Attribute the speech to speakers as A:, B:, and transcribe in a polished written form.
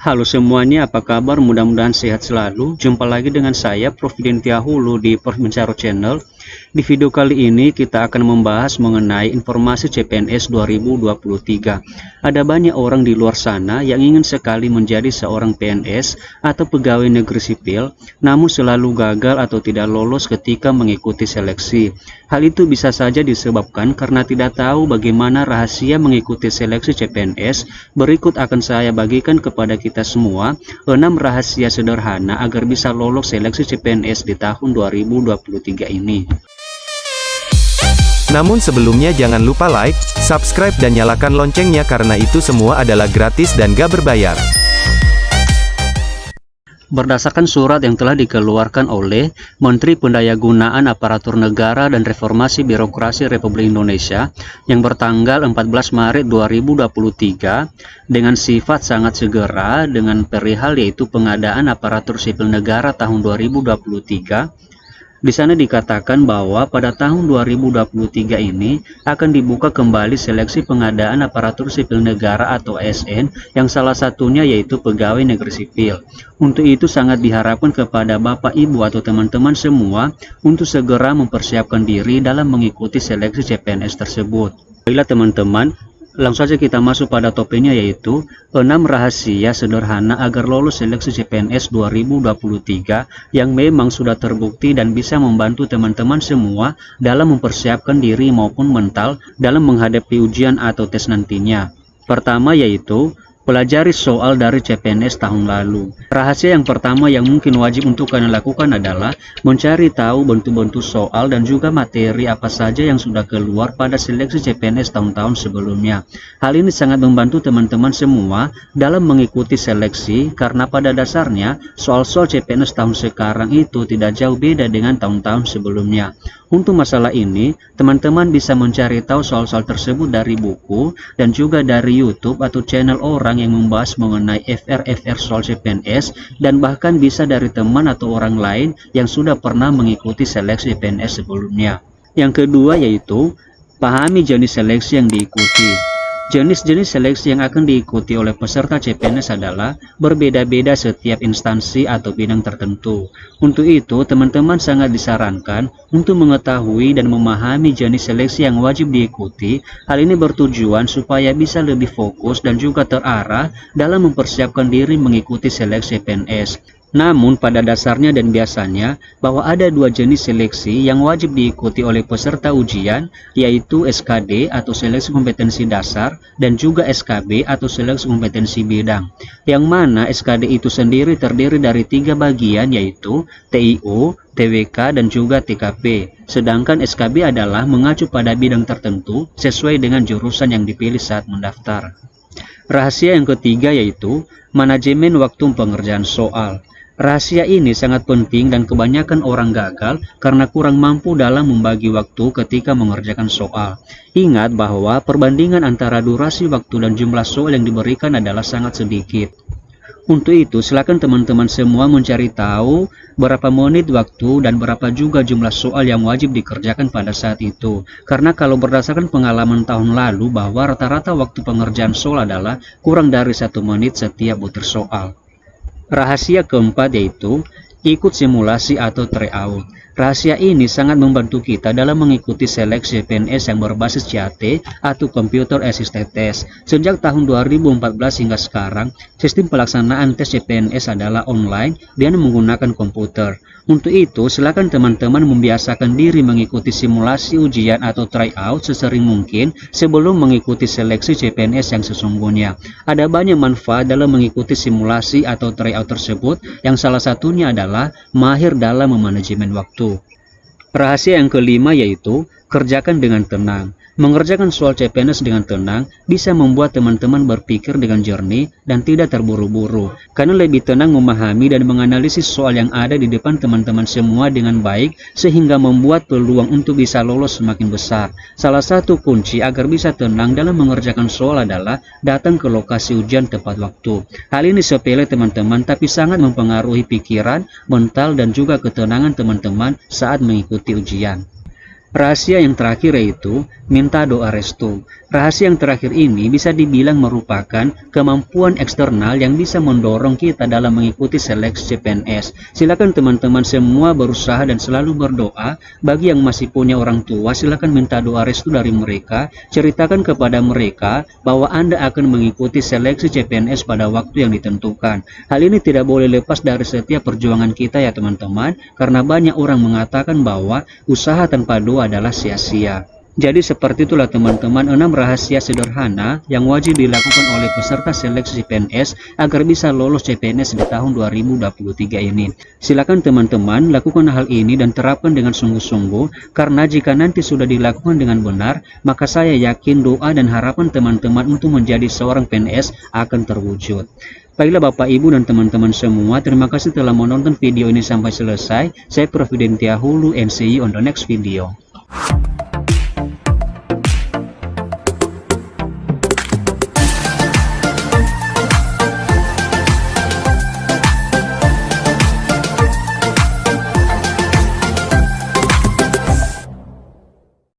A: Halo semuanya, apa kabar? Mudah-mudahan sehat selalu. Jumpa lagi dengan saya, Prof. Dintia Hulu di Prof. Mencaro Channel. Di video kali ini kita akan membahas mengenai informasi CPNS 2023. Ada banyak orang di luar sana yang ingin sekali menjadi seorang PNS atau pegawai negeri sipil, namun selalu gagal atau tidak lolos ketika mengikuti seleksi. Hal itu bisa saja disebabkan karena tidak tahu bagaimana rahasia mengikuti seleksi CPNS. Berikut akan saya bagikan kepada kita semua 6 rahasia sederhana agar bisa lolos seleksi CPNS di tahun 2023 ini.
B: Namun sebelumnya jangan lupa like, subscribe dan nyalakan loncengnya karena itu semua adalah gratis dan gak berbayar.
A: Berdasarkan surat yang telah dikeluarkan oleh Menteri Pendayagunaan Aparatur Negara dan Reformasi Birokrasi Republik Indonesia yang bertanggal 14 Maret 2023 dengan sifat sangat segera dengan perihal yaitu pengadaan aparatur sipil negara tahun 2023, di sana dikatakan bahwa pada tahun 2023 ini akan dibuka kembali seleksi pengadaan aparatur sipil negara atau ASN yang salah satunya yaitu pegawai negeri sipil. Untuk itu sangat diharapkan kepada Bapak Ibu atau teman-teman semua untuk segera mempersiapkan diri dalam mengikuti seleksi CPNS tersebut. Baiklah teman-teman, langsung saja kita masuk pada topiknya yaitu 6 rahasia sederhana agar lolos seleksi CPNS 2023 yang memang sudah terbukti dan bisa membantu teman-teman semua dalam mempersiapkan diri maupun mental dalam menghadapi ujian atau tes nantinya. Pertama yaitu pelajari soal dari CPNS tahun lalu. Rahasia yang pertama yang mungkin wajib untuk kalian lakukan adalah mencari tahu bentuk-bentuk soal dan juga materi apa saja yang sudah keluar pada seleksi CPNS tahun-tahun sebelumnya. Hal ini sangat membantu teman-teman semua dalam mengikuti seleksi karena pada dasarnya soal-soal CPNS tahun sekarang itu tidak jauh beda dengan tahun-tahun sebelumnya. Untuk masalah ini, teman-teman bisa mencari tahu soal-soal tersebut dari buku dan juga dari YouTube atau channel orang yang membahas mengenai FR soal CPNS dan bahkan bisa dari teman atau orang lain yang sudah pernah mengikuti seleksi CPNS sebelumnya. Yang kedua yaitu pahami jenis seleksi yang diikuti. Jenis-jenis seleksi yang akan diikuti oleh peserta CPNS adalah berbeda-beda setiap instansi atau bidang tertentu. Untuk itu, teman-teman sangat disarankan untuk mengetahui dan memahami jenis seleksi yang wajib diikuti. Hal ini bertujuan supaya bisa lebih fokus dan juga terarah dalam mempersiapkan diri mengikuti seleksi CPNS. Namun pada dasarnya dan biasanya bahwa ada 2 jenis seleksi yang wajib diikuti oleh peserta ujian, yaitu SKD atau seleksi kompetensi dasar dan juga SKB atau seleksi kompetensi bidang. Yang mana SKD itu sendiri terdiri dari 3 bagian yaitu TIO, TWK dan juga TKP. Sedangkan SKB adalah mengacu pada bidang tertentu sesuai dengan jurusan yang dipilih saat mendaftar. Rahasia yang ketiga yaitu manajemen waktu pengerjaan soal. Rahasia ini sangat penting dan kebanyakan orang gagal karena kurang mampu dalam membagi waktu ketika mengerjakan soal. Ingat bahwa perbandingan antara durasi waktu dan jumlah soal yang diberikan adalah sangat sedikit. Untuk itu, silakan teman-teman semua mencari tahu berapa menit waktu dan berapa juga jumlah soal yang wajib dikerjakan pada saat itu. Karena kalau berdasarkan pengalaman tahun lalu bahwa rata-rata waktu pengerjaan soal adalah kurang dari 1 menit setiap butir soal. Rahasia keempat yaitu ikut simulasi atau tryout. Rahasia ini sangat membantu kita dalam mengikuti seleksi CPNS yang berbasis CAT atau Computer Assisted Test. Sejak tahun 2014 hingga sekarang, sistem pelaksanaan tes CPNS adalah online dan menggunakan komputer. Untuk itu, silakan teman-teman membiasakan diri mengikuti simulasi ujian atau tryout sesering mungkin sebelum mengikuti seleksi CPNS yang sesungguhnya. Ada banyak manfaat dalam mengikuti simulasi atau tryout tersebut, yang salah satunya adalah mahir dalam memanajemen waktu. Rahasia yang kelima yaitu kerjakan dengan tenang. Mengerjakan soal CPNS dengan tenang bisa membuat teman-teman berpikir dengan jernih dan tidak terburu-buru, karena lebih tenang memahami dan menganalisis soal yang ada di depan teman-teman semua dengan baik sehingga membuat peluang untuk bisa lolos semakin besar. Salah satu kunci agar bisa tenang dalam mengerjakan soal adalah datang ke lokasi ujian tepat waktu. Hal ini sepele teman-teman, tapi sangat mempengaruhi pikiran, mental dan juga ketenangan teman-teman saat mengikuti ujian. Rahasia yang terakhir yaitu minta doa restu. Rahasia yang terakhir ini bisa dibilang merupakan kemampuan eksternal yang bisa mendorong kita dalam mengikuti seleksi CPNS. Silakan teman-teman semua berusaha dan selalu berdoa. Bagi yang masih punya orang tua, silakan minta doa restu dari mereka. Ceritakan kepada mereka bahwa Anda akan mengikuti seleksi CPNS pada waktu yang ditentukan. Hal ini tidak boleh lepas dari setiap perjuangan kita ya teman-teman, karena banyak orang mengatakan bahwa usaha tanpa doa adalah sia-sia. Jadi seperti itulah teman-teman 6 rahasia sederhana yang wajib dilakukan oleh peserta seleksi CPNS agar bisa lolos CPNS di tahun 2023 ini. Silakan teman-teman lakukan hal ini dan terapkan dengan sungguh-sungguh, karena jika nanti sudah dilakukan dengan benar, maka saya yakin doa dan harapan teman-teman untuk menjadi seorang PNS akan terwujud. Baiklah Bapak Ibu dan teman-teman semua, terima kasih telah menonton video ini sampai selesai. Saya Prof. Hulu and see you on the next video.